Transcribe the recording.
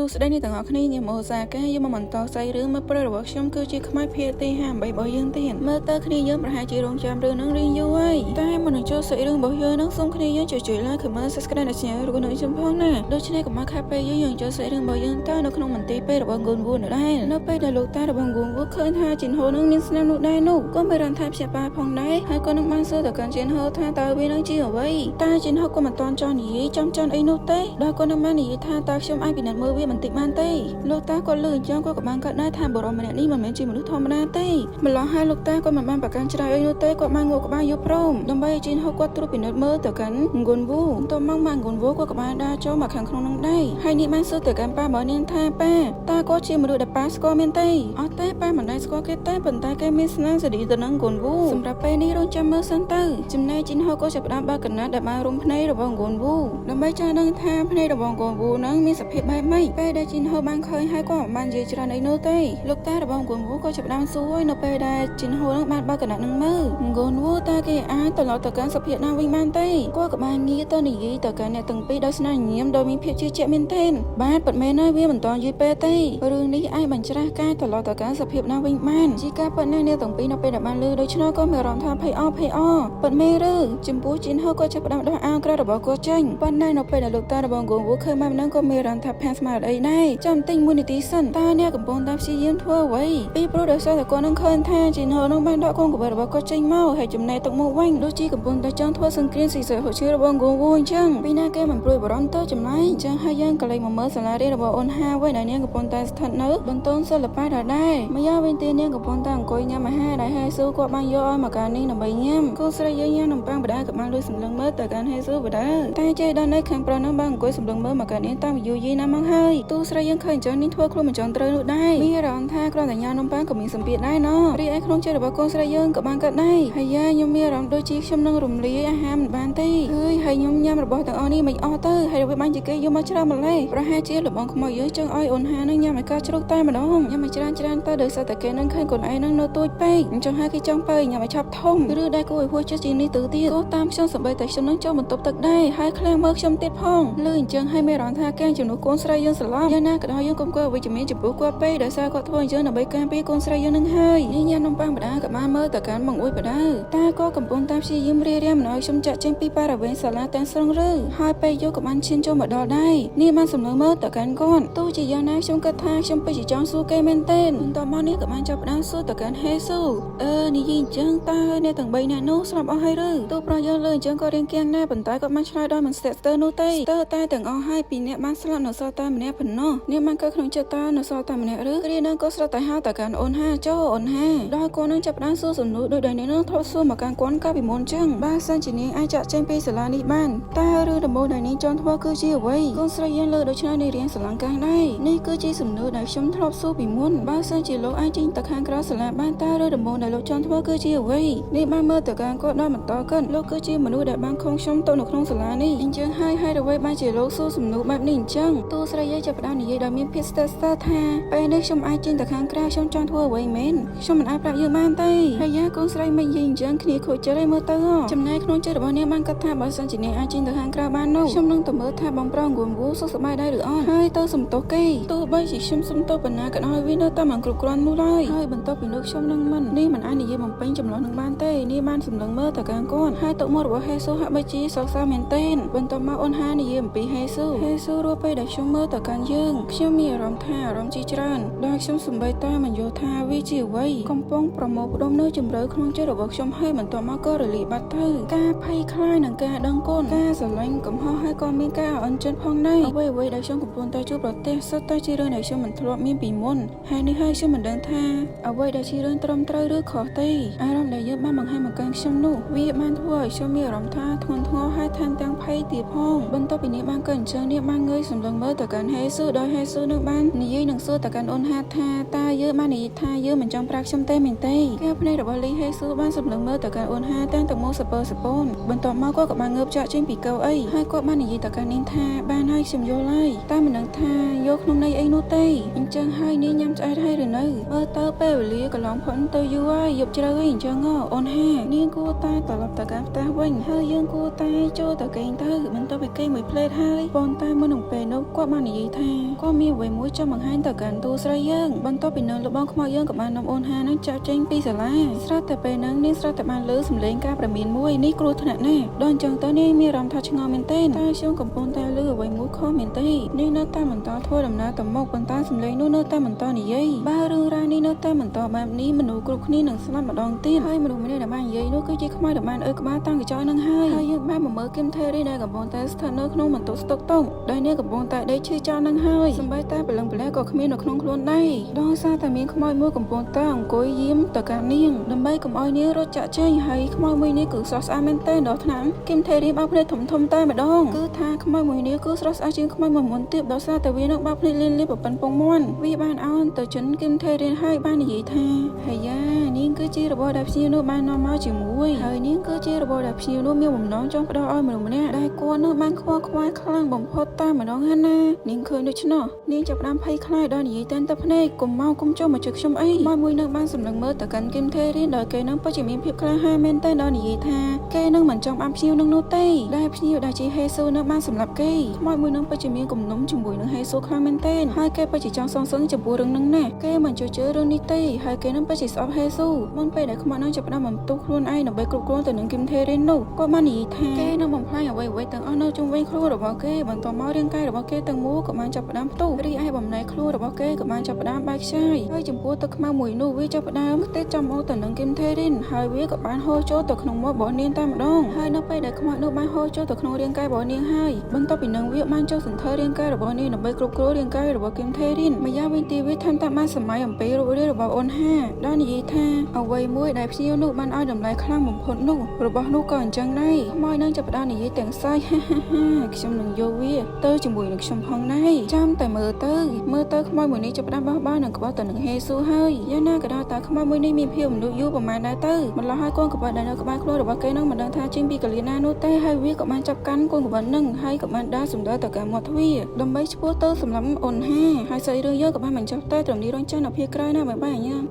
ស្ដីនេះទាំងអស់គ្នាញ៉ាំអូសាកាយើងមកបន្តស្អីរឿងមើលព្រឹករបស់ខ្ញុំគឺជាខ្មោចភាគទី58របស់យើងទៀតមើលទៅគ្នាយើងប្រហែលជារងចាំរឿងនឹងរៀងយូរហើយតែមុននឹងចូលសាច់រឿងរបស់យើងនឹងសូមគ្នាយើងជួយ like comment subscribe ដល់ channel របស់យើងចំផងណាដូច្នេះកុំខាតពេលយើងចូលសាច់រឿងរបស់យើងតើនៅក្នុងមន្ទីរពេទ្យរបស់ហ្គូនវូនដែរនៅពេលដែលលោកតារបស់ហ្គូនវូឃើញថាជីនហូនឹងមានស្នាមនោះដែរនោះក៏មានរំថាព្យាបាលផងដែរហើយក៏នឹងបានសួរទៅកាន់ជីនហូថាតើវានឹងជាអ្វីតែជីនហូក៏មិនទាន់ចង់និយាយចំច័ន្ទអីនោះទេដោយក៏នឹងបាននិយាយថាតើខ្ញុំអាចពិនិត្យមើលវាបន្តិចបានទេលោកតាក៏លឺអញ្ចឹងក៏បានកាត់ដែរថាបរិមម្នាក់នេះមិនមែនជាមនុស្សធម្មតាទេម្ល៉េះហើយលោកតាក៏មិនបានប្រកាន់ច្រៃអីនោះទេគាត់បានងក់ក្បាលយកព្រមដើម្បីឲ្យជីនហូគាត់ត្រួតពិនិត្យមើលទៅកាន់ហ្គូនវូតមកម៉ាហ្គូនវូក៏បានដើរចូលមកខាងក្នុងនោះដែរហើយនេះបានសួរទៅកាន់ប៉ារបស់នាងថាប៉ាតើគាត់ជាមនុស្សដែលប៉ាស្គាល់មែនទេអត់ទេប៉ាមិនដែលស្គាល់គេទេប៉ុន្តែគេមានស្នាមស្ដីទៅនឹងហ្គូនវូសម្រាប់ពេលនេះរងចាំមើលសិនទៅចំណែកជីនហូក៏ចាប់ផ្ដើមបើកកណាត់ដែលបានរុំភ្នែករបស់ហ្គូនវូដើម្បីចង់ដឹងថាភ្នែករបស់ហ្គូនវូនឹងមានសភាពបែបម៉េចពេលដែលជីនហូបានឃើញហើយក៏មិនបាននិយាយច្រើនអីនោះទេលោកតារបស់ហ្គូនវូក៏ចាប់ផ្ដើមសួរនៅពេលដែលជីនហូនឹងបានបើកកណាត់នឹងមើលហ្គូនវូតើគេអាចត្រឡប់ទៅកាន់សភាពណាវិញបានទេគាត់ក៏បានងាកទៅនិយាយទៅកាន់អ្នកទាំងពីរដោយស្នាមញញឹមដោយមានភាពជឿជាក់មែនទែនបាទពិតមែនហើយវាមិនទាន់យូរពេលទេរឿងនេះអាចបញ្ច្រាស់ការត្រឡប់ទៅកាន់សភាពណាវិញបានជាការពិតណាស់អ្នកទាំងពីរនៅពេលដែលបានលឺដូច្នោះក៏មានអារម្មណ៍ថាភ័យអពិតមែនឬចំពោះជីនហូក៏ចាប់ផ្ដើមដោះអាវក្រៅរបស់គាត់ចេញប៉ុន្តែនៅពេលដែលលោកតារបស់ហ្គូនវូឃើញមកនឹងក៏មានអារម្មណ៍ថាផាសស្មារតីដែរចាំតិចមួយនាទីសិនតើអ្នកកំពុងតែព្យាយាមធ្វើអ្វីពីព្រោះដោយសារតែគាត់នឹងឃើញថាជីនហូនឹងបានដកកូនកបិតរបស់គាត់ចេញមកហើយចំណែកទឹកមុខវិញដូចជាកំពុងតែចង់ធ្វើសង្គ្រាមស៊ីសើហូជារបស់ហ្គូនវូអញ្ចឹងពីណាគេមិនព្រួយបារម្ភទៅចម្លែកអញ្ចឹងហើយយើងក៏លេចមកមើលសាលារៀនរបស់អូនហាវិញដែលនាងកំពុងតែស្ថិតនៅបន្ទន់សិល្បៈដដែលម្យ៉ាងវិញទៀតនាងកំពុងតែអង្គុយញ៉ាំអាហារដែលហេស៊ូគាត់បានយកឲ្យមកកានេះដើម្បីញ៉ាំគូស្រីយើងញ៉ាំនំប៉័ងបដាក៏បានលួចសម្លឹងមើលទៅកាន់ហេស៊ូបដាតែជ័យដល់នៅខាងប្រុសនឹងបានអង្គុយសម្លឹងមើលមកកានេះតាមយូរយីណាស់មកហើយទូស្រីយើងឃើញអញ្ចឹងនេះធ្វើខ្លួនមិនចង់ត្រូវនោះដែរមានអារម្មណ៍ថាគ្រាន់តែញ៉ាំនំប៉័ងក៏មានសម្ពាធដែរណោះរីឯក្នុងចិត្តរបស់កូនស្រីយើងក៏បានកាត់ដែរហើយខ្ញុំមានអារម្មណ៍ដូចជាខ្ញុំនឹងរំលាយអាហារមិនបានទេហើយខ្ញុំញ៉ាំរបស់ទាំងអស់នេះមិនអស់ទៅហើយវាបានជាគេយកមកច្រើនម្លេះប្រហែលជាលបងខ្មោចយើងចង់ឲ្យអូនហានឹងញ៉ាំឲ្យកាជ្រូកតែម្ដងញ៉ាំឲ្យច្រើនទៅដោយសារតែគេនឹងឃើញកូនឯងនឹងនៅទូចពេកអញ្ចឹងហើយគេចង់ទៅញ៉ាំឲ្យឆាប់ធំឬដែលគួរឲ្យហួសចិត្តជាងនេះទៅទៀតក៏តាមខ្ញុំសម្បីតែខ្ញុំនឹងចូលបន្ទប់ទឹកដែរហើយខ្លាំងមើលខ្ញុំទៀតផងលឺអញ្ចឹងហើយមានអារម្មណ៍ថាគេជំនួសកូនស្រីយើងស្លាប់យ៉ាងណាក៏ដោយយើងកុំគួរអវិជ្ជមានចំពោះគាត់ពេកដោយសារគាត់ធ្វើអញ្ចឹងដើម្បីការពារកូនស្រីយើងនឹងហើយនេះញ៉ាំនំប៉័ងបដាក៏បានមើលទៅកាន់បងអួយបដាតាក៏កំពុងតាមព្យាយាមរារាំងមិនឲ្យខ្ញុំចាក់ចេញពីបរិវេណសាលាទាំងស្រុងឬហើយពេលយកក៏បានឈានចូលមកដល់ដែរនេះបានសំណើមើលទៅកាន់គាត់ទោះជាយ៉ាងណាខ្ញុំគិតថាខ្ញុំពិតជាចង់សួរគេមែនទេបន្ទាប់មកនេះក៏បានចាប់ផ្ដើមសួរទៅកាន់ហេស៊ូនិយាយអញ្ចឹងតើអ្នកទាំង3នាក់នោះស្លាប់អស់ហើយឬទោះប្រយោលើអញ្ចឹងក៏រៀងគៀងដែរប៉ុន្តែគាត់បានឆ្លើយដោយមិនស្ទាក់ស្ទើរនោះទេតែទាំងអស់ហើយពីអ្នកបានស្លាប់នៅសល់តែម្នាក់ប៉ុណ្ណោះអ្នកបានកើតក្នុងចិត្តតើនៅសល់តែម្នាក់ឬគ្រានឹងក៏ស្រាប់តែហៅទៅកាន់អូនហាចូលអូនហាដល់គាត់នឹងចាប់ផ្ដើមសួរសំណួរដោយនាងនឹងធ្លាប់សួរមកកាន់គាត់កាលពីមុនអញ្ចឹងបើសិនជានាងអាចចាក់ចេញពីសាលានេះបានតើរឿងដំបូងដែលនាងចង់ធ្វើគឺជាអ្វីកូនស្រីយើងលើដូច្នេះនាងរៀនស្រឡាញ់កាំងដែរនេះគឺជាសំណួរដែលខ្ញុំធ្លាប់សួរពីមុនបើសិនជាលោកអាចចេញទៅខាងក្រៅសាលាបានតើរឿងដំបូងដែលលោកចង់ធ្វើគឺជាអ្វីនេះបានមើលទៅកាន់គាត់ដល់បន្តកើតលោកគឺជាមនុស្សដែលបានខំខ្ញុំទៅនៅក្នុងសាលានេះអញ្ចឹងហើយអ្វីបានជាលោកសួរសំណួរបែបនេះអញ្ចឹងទូស្រីយើងចាប់ផ្ដើមនិយាយដោយមានភាពស្ទើរថាពេលនេះខ្ញុំអាចចេញទៅខាងក្រៅខ្ញុំចង់ធ្វើអ្វីមែនខ្ញុំមិនអាចប្រាប់យើងបានទេហើយយ៉ាកូនស្រីមិននិយាយអញ្ចឹងគ្នាខូចចិត្តឯមើលទៅចំណែកក្នុងចិត្តរបស់នាងបានគិតថាបើសិនជានាងអាចចេញទៅខាងក្រៅបាននោះខ្ញុំនឹងទៅមើលថាបងប្រុសហ្គូនវូសុខសប្បាយដែរឬអត់ហើយទៅសំទោសគេទោះបីជាខ្ញុំសុំទោសប៉ុណ្ណាក៏ដោយវានៅតែមិនគ្រប់គ្រាន់នោះឡើយហើយបន្ទាប់ពីនោះខ្ញុំនឹងមិនអាចនិយាយបំពេញចម្លោះនឹងបានទេនាងបានសម្លឹងមើលទៅកាន់គាត់ហើយទឹកមុខរបស់ហេស៊ូហាក់បីជាសោកសៅមែនទែនបន្ទាប់មកអូនហានិយាយអំពីហេស៊ូរួចពេលដែលខ្ញុំមើលទៅកាន់យើងខ្ញុំមានអារម្មណ៍ថាអារម្មណ៍ជាច្រើនដោយខ្ញុំសម្បីតែមិនយល់ថាវាជាអ្វីកំពុងប្រមូលផ្ដុំនៅជម្រៅក្នុងចិត្តរបស់ខ្ញុំហើយបន្ទាប់មកក៏រលាយបាត់ទៅការភ័យខ្លាចនឹងការដឹងគុណការស្រឡាញ់កំហុសហើយក៏មានការអន់ចិត្តផងដែរអ្វីដែលខ្ញុំកំពុងតែជួបប្រទះសុទ្ធតែជារឿងដែលខ្ញុំមិនធ្លាប់មានពីមុនហើយនេះហើយខ្ញុំមិនដឹងថាអ្វីដែលជារឿងត្រឹមត្រូវឬខុសទេអារម្មណ៍ដែលយើងបានបង្ហាញមកកាន់ខ្ញុំនោះវាបានធ្វើឲ្យខ្ញុំមានអារម្មណ៍ថាធ្ងន់ធ្ងរហើយថែមទាំងភ័យទៀតផងបន្ទាប់ពីនេះបានក៏អញ្ចឹងនេះបានងើយសម្លឹងមើលទៅកាន់ហេស៊ូដោយហេស៊ូនឹងបាននិយាយនឹងសួរទៅកាន់អូនហាថាតើយើងបាននិយាយថាយើងមិនចង់ប្រាប់ខ្ញុំទេមែនទេការភ្នែករបស់លីហេស៊ូបានសម្លឹងមើលទៅកាន់អូនហាទាំងមកសពើសពូនបន្ទាប់មកគាត់ក៏បានងើបចាក់ចេញពីកៅអីហើយគាត់បាននិយាយទៅកាន់នាងថាបានហើយខ្ញុំយល់ហើយតែមិនដឹងថាយកក្នុងន័យអីនោះទេអញ្ចឹងហើយនាងញ៉ាំឆ្អែតហើយឬនៅមើលទៅពេលវេលាកន្លងផុតទៅយូរហើយយប់ជ្រៅអីអញ្ចឹងអូនហានាងគួរតែត្រឡប់ទៅកាន់ផ្ទះវិញហើយយើងគួរតែចូលទៅគេងទៅបន្ទាប់ពីគេងមួយផ្លេតហើយប៉ុន្តែមុននឹងពេលនោះគាត់បាននិយាយ ថាក៏មានអ្វីមួយចង់បង្ហាញទៅកាន់ទូស្រីយើងបន្ទាប់ពីនឹងលបងខ្មោចយើងក៏បាននាំអូនហានឹងចាក់ចេញពីសាលាស្រាប់តែពេលហ្នឹងនាងស្រាប់តែបានលើសំឡេងការប្រមានមួយនេះគ្រោះថ្នាក់ណាស់ដល់អញ្ចឹងទៅនាងមានអារម្មណ៍ថាឆ្ងល់មែនទែនតែខ្ញុំកំពុងតែលើអ្វីមួយខុសមែនទេនាងនៅតែបន្តធ្វើដំណើរទៅមុខប៉ុន្តែសំឡេងនោះនៅតែបន្តនិយាយបើរឿងរ៉ាវនេះនៅតែបន្តបែបនេះមនុស្សគ្រប់គ្នានឹងស្លាប់ម្ដងទៀតហើយមនុស្សម្នាក់ដែលបាននិយាយនោះគឺជាខ្មោចដែលបានក្បាលតាំងកញ្ចក់នឹងហើយយើងបានមកមើលគឹមថេរីដែលកំពុងតែស្ថិតនៅក្នុងបន្ទប់ស្តុកតុងដែលនាងកំពុងតែដេកឈឺចោលនឹងហើយសម្បីតែព្រលឹងព្រលែក៏គ្មាននៅក្នុងខ្លួនដែរដោយសារតែមានខ្មោចមួយកំពុងតែអង្គុយយាមទៅកាន់នាងដើម្បីកុំឲ្យនាងរត់ចាក់ចេញហើយខ្មោចមួយនេះគឺស្រស់ស្អាតមែនទែនដល់ថ្នាក់គឹមថេរីបើកភ្នែកធំតែម្ដងគឺថាខ្មោចមួយនេះគឺស្រស់ស្អាតជាងខ្មោចមួយមុនទៀតដោយសារតែវានឹងបើកភ្នែកលៀនលៀបប៉ុណ្ណពងមាន់វាបានអោនទៅចិនគឹមថេរីហើយបាននិយាយថាហើយយ៉ានាងគឺជារបស់ដែលភ្ញៀវនោះបាននាំមកជាមួយហើយនាងគឺជារបស់ដែលភ្ញៀវនោះមានបំណងចង់ផ្ដល់ឲ្យមនុស្សម្នាក់ដែលគាត់នោះបានខ្វល់ខ្វាយខ្លាំងបំផុតតែម្ដងហ្នឹងណានាងឃើញដូច្នោះនាងចាប់ផ្ដើមភ័យខ្លាចដល់និយាយតែនទៅភ្នែកកុំចូលមកជិះខ្ញុំអីមួយនឹងបានសម្លឹងមើលទៅកាន់គឹមថេរីដោយគេនឹងពិតជាមានភាពក្លាហានមែនទែនដល់និយាយថាគេនឹងមិនចង់បានភ្ញៀវនឹងនោះទេដែលភ្ញៀវដែលជាហេស៊ូនឹងបានសម្លាប់គេខ្មោចមួយនឹងពិតជាមានគំនុំជាមួយនឹងហេស៊ូខ្លាំងមែនទែនហើយគេពិតជាចង់សងសឹកចំពោះរឿងនឹងណាគេមិនជឿរឿងនេះទេហើយគេនឹងពិតជាស្អប់ហេស៊ូមុនពេលដែលខ្មោចនឹងចាប់ផ្ដើមបន្ទោសខ្លួនឯងដើម្បីគ្រប់គ្រងទៅនឹងគឹមថេរីនោះគាត់បាននិយាយថាគេនឹងបំផ្លាញអ្វីៗទាំងអស់នៅជុំវិញខ្លួនរបស់គេបន្ទាប់មករាងកាយរបស់គេទាំងមូលក៏បានចាប់ផ្ដើមផ្ទុះរីឯបំណែកខ្លួនរបស់គេក៏បានចាប់ផ្ដើមបែកខ្ចាយហើយចំពោះទឹកខ្មៅមួយនោះវាចាប់ផ្ដើមទេចំមកទៅនឹងគឹមថេរីនហើយវាក៏បានហូរចូលទៅក្នុងមាត់របស់នាងតែម្ដងហើយនៅពេលដែលខ្មោចនោះបានហូរចូលទៅក្នុងរាងកាយរបស់នាងហើយបន្ទាប់ពីនឹងវាបានចូលសន្ធើរាងកាយរបស់នាងដើម្បីគ្រប់គ្រងរាងកាយរបស់គឹមថេរីនម្យ៉ាងវិញទៀតវាថែមទាំងបានសម័យអំពីរូបរាងរបស់អូនហាដែលនិយាយថាអ្វីមួយដែលភ្ញៀវនោះបានឲ្យតម្លៃខ្លាំងបំផុតនោះរបស់នោះក៏អញ្ចឹងដែរខ្មោចនឹងចាប់ផ្ដើមនិយាយទាំងសាយខ្ញុំនឹងយកវាទៅជាមួយនឹងខ្ញុំផងដែរចាំតែមើលទៅខ្មោចមួយនេះចាប់ផ្ដើមបោះបោនឹងក្បត់ទៅនឹងហេស៊ូហើយយ៉ាងណាក៏ដោយតែខ្មោចមួយនេះមានភាពមនុស្សយូរប្រហែលដែរទៅម្ល៉េះហើយកូនក្បត់ដែលនៅក្បែរខ្លួនរបស់គេនឹងមិនដឹងថាចេញពីកលៀនណានោះទេហើយវាក៏បានចាប់កាន់កូនក្បត់នឹងហើយក៏បានដើរសម្ដៅទៅកាន់មាត់ទ្វារដើម្បីឈ្មោះទៅសម្រាប់អូនហាហើយស្អីរឿងយើងក៏បានបញ្ចប់តែត្រឹមនេះរងចាំនៅភាគក្រោយណាបាយបាយញ៉ាំ